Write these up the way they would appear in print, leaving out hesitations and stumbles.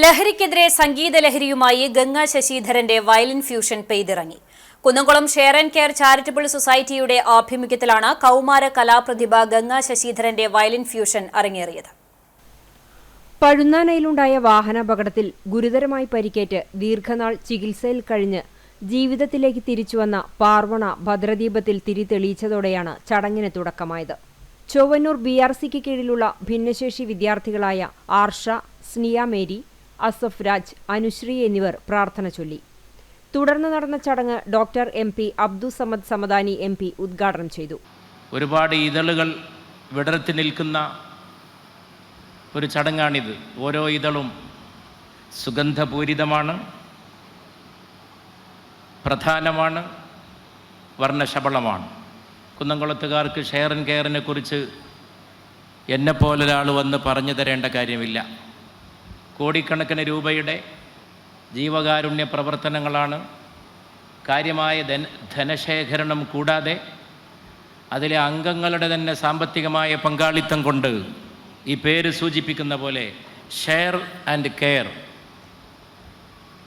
ലഹരിക്കെതിരെ സംഗീത ലഹരിയുമായി ഗംഗാ ശശിധരന്റെ വയലിൻ ഫ്യൂഷൻ പെയ്തിറങ്ങി. Kunnamkulam share and care charitable സൊസൈറ്റിയുടെ ആഭിമുഖ്യത്തിലാണ് കൗമാര കലാപ്രതിഭ ഗംഗാ ശശിധരന്റെ വയലിൻ ഫ്യൂഷൻ അരങ്ങേറിയത്. പഴുന്നാനയിലുണ്ടായ വാഹനാപകടത്തിൽ ഗുരുതരമായി പരിക്കേറ്റ് ദീർഘനാൾ ചികിത്സയിൽ കഴിഞ്ഞ് ജീവിതത്തിലേക്ക് തിരിച്ചുവന്ന പാർവണ ഭദ്രദീപത്തിൽ തിരി തെളിയിച്ചതോടെയാണ് ചടങ്ങിന് തുടക്കമായത്. ചൊവ്വന്നൂർ BRCക്ക് കീഴിലുള്ള ഭിന്നശേഷി വിദ്യാർത്ഥികളായ ആർഷ, സ്നിയ മേരി, അസഫ് രാജ്, അനുശ്രീ എന്നിവർ പ്രാർത്ഥന ചൊല്ലി. തുടർന്ന് നടന്ന ചടങ്ങ് doctor MP Abdussamad Samadani MP ഉദ്ഘാടനം ചെയ്തു. ഒരുപാട് ഇതളുകൾ വിടർത്തി നിൽക്കുന്ന ഒരു ചടങ്ങാണിത്. ഓരോ ഇതളും സുഗന്ധപൂരിതമാണ്, പ്രധാനമാണ്, വർണ്ണശബളമാണ്. കുന്നംകുളത്തുകാർക്ക് ഷെയർ ആൻഡ് കെയറിനെ കുറിച്ച് എന്നെപ്പോലൊരാൾ വന്ന് പറഞ്ഞു തരേണ്ട കാര്യമില്ല. കോടിക്കണക്കിന് രൂപയുടെ ജീവകാരുണ്യ പ്രവർത്തനങ്ങളാണ്. കാര്യമായ ധനശേഖരണം കൂടാതെ അതിലെ അംഗങ്ങളുടെ തന്നെ സാമ്പത്തികമായ പങ്കാളിത്തം കൊണ്ട് ഈ പേര് സൂചിപ്പിക്കുന്ന പോലെ ഷെയർ ആൻഡ് കെയർ,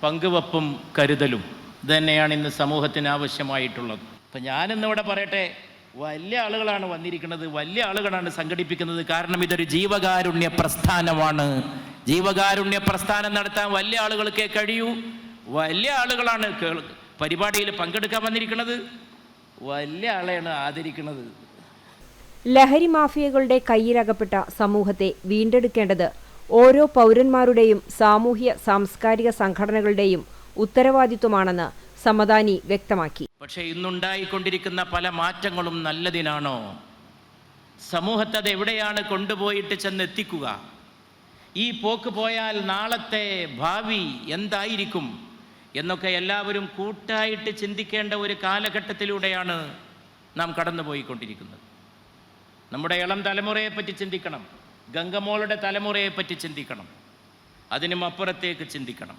പങ്കുവെപ്പും കരുതലും ഇതുതന്നെയാണ് ഇന്ന് സമൂഹത്തിന് ആവശ്യമായിട്ടുള്ളത്. അപ്പം ഞാനിന്നിവിടെ പറയട്ടെ, വലിയ ആളുകളാണ് വന്നിരിക്കുന്നത്, വലിയ ആളുകളാണ് സംഘടിപ്പിക്കുന്നത്. കാരണം ഇതൊരു ജീവകാരുണ്യ പ്രസ്ഥാനമാണ്. ജീവകാരുണ്യ പ്രസ്ഥാനം നടത്താൻ വലിയ ആളുകൾക്കേ കഴിയൂ. വലിയ ആളുകളാണ് പരിപാടിയിൽ പങ്കെടുക്കാൻ വന്നിരിക്കുന്നത്. വലിയ ആളെയാണ് ആദരിക്കുന്നത്. ലഹരി മാഫിയകളുടെ കയ്യിലകപ്പെട്ട സമൂഹത്തെ വീണ്ടെടുക്കേണ്ടത് ഓരോ പൗരന്മാരുടെയും സാമൂഹ്യ സാംസ്കാരിക സംഘടനകളുടെയും ഉത്തരവാദിത്വമാണെന്ന് സമദാനി വ്യക്തമാക്കി. പക്ഷേ ഇന്നുണ്ടായിക്കൊണ്ടിരിക്കുന്ന പല മാറ്റങ്ങളും നല്ലതിനാണോ? സമൂഹത്തെ അത് എവിടെയാണ് കൊണ്ടുപോയിട്ട് ചെന്നെത്തിക്കുക? ഈ പോക്ക് പോയാൽ നാളത്തെ ഭാവി എന്തായിരിക്കും എന്നൊക്കെ എല്ലാവരും കൂട്ടായിട്ട് ചിന്തിക്കേണ്ട ഒരു കാലഘട്ടത്തിലൂടെയാണ് നാം കടന്നുപോയിക്കൊണ്ടിരിക്കുന്നത്. നമ്മുടെ ഇളം തലമുറയെപ്പറ്റി ചിന്തിക്കണം, ഗംഗമോളുടെ തലമുറയെപ്പറ്റി ചിന്തിക്കണം, അതിനും അപ്പുറത്തേക്ക് ചിന്തിക്കണം.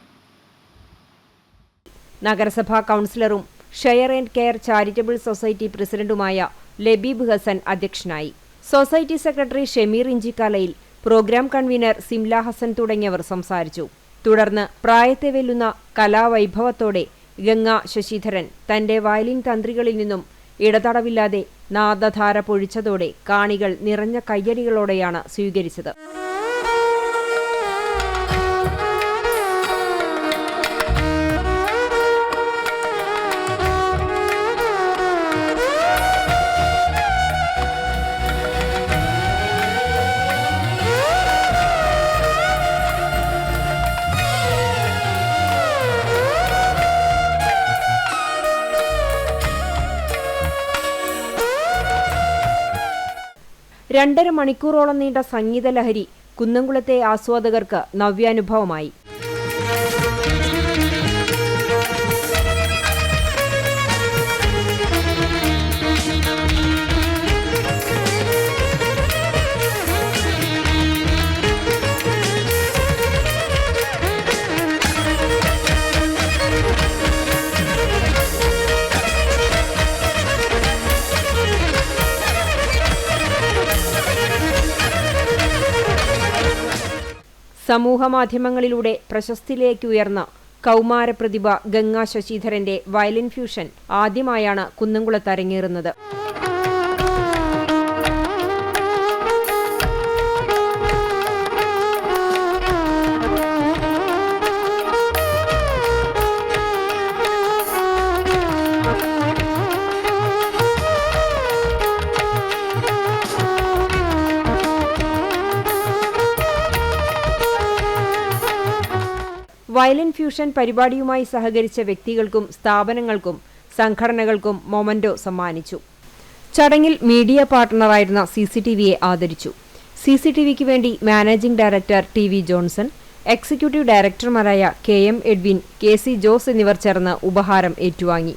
നഗരസഭാ കൗൺസിലറും share and care charitable society പ്രസിഡന്റുമായ ലബീബ് ഹസൻ അധ്യക്ഷനായി. സൊസൈറ്റി സെക്രട്ടറി ഷമീർ ഇഞ്ചിക്കാലയിൽ, പ്രോഗ്രാം കൺവീനർ സിംല ഹസൻ തുടങ്ങിയവർ സംസാരിച്ചു. തുടർന്ന് പ്രായത്തെ വെല്ലുന്ന കലാവൈഭവത്തോടെ ഗംഗാ ശശിധരൻ തന്റെ വയലിൻ തന്ത്രികളിൽ നിന്നും ഇടതടവില്ലാതെ നാദധാര പൊഴിച്ചതോടെ കാണികൾ നിറഞ്ഞ കയ്യടികളോടെയാണ് സ്വീകരിച്ചത്. രണ്ടര മണിക്കൂറോളം നീണ്ട സംഗീത ലഹരി കുന്നംകുളത്തെ ആസ്വാദകർക്ക് നവ്യാനുഭവമായി. സമൂഹമാധ്യമങ്ങളിലൂടെ പ്രശസ്തിയിലേക്ക് ഉയർന്ന കൗമാരപ്രതിഭ ഗംഗാ ശശിധരന്റെ വയലിൻ ഫ്യൂഷൻ ആദ്യമായാണ് കുന്നംകുളത്ത് അരങ്ങേറുന്നത്. വയലിൻ ഫ്യൂഷൻ പരിപാടിയുമായി സഹകരിച്ച വ്യക്തികൾക്കും സ്ഥാപനങ്ങൾക്കും സംഘടനകൾക്കും മൊമന്റോ സമ്മാനിച്ചു. ചടങ്ങിൽ മീഡിയ പാർട്ണറായിരുന്ന CCTVയെ ആദരിച്ചു. CCTVക്ക് വേണ്ടി managing director TV Johnson, executive ഡയറക്ടർമാരായ KM എഡ്വിൻ, KC ജോസ് എന്നിവർ ചേർന്ന് ഉപഹാരം ഏറ്റുവാങ്ങി.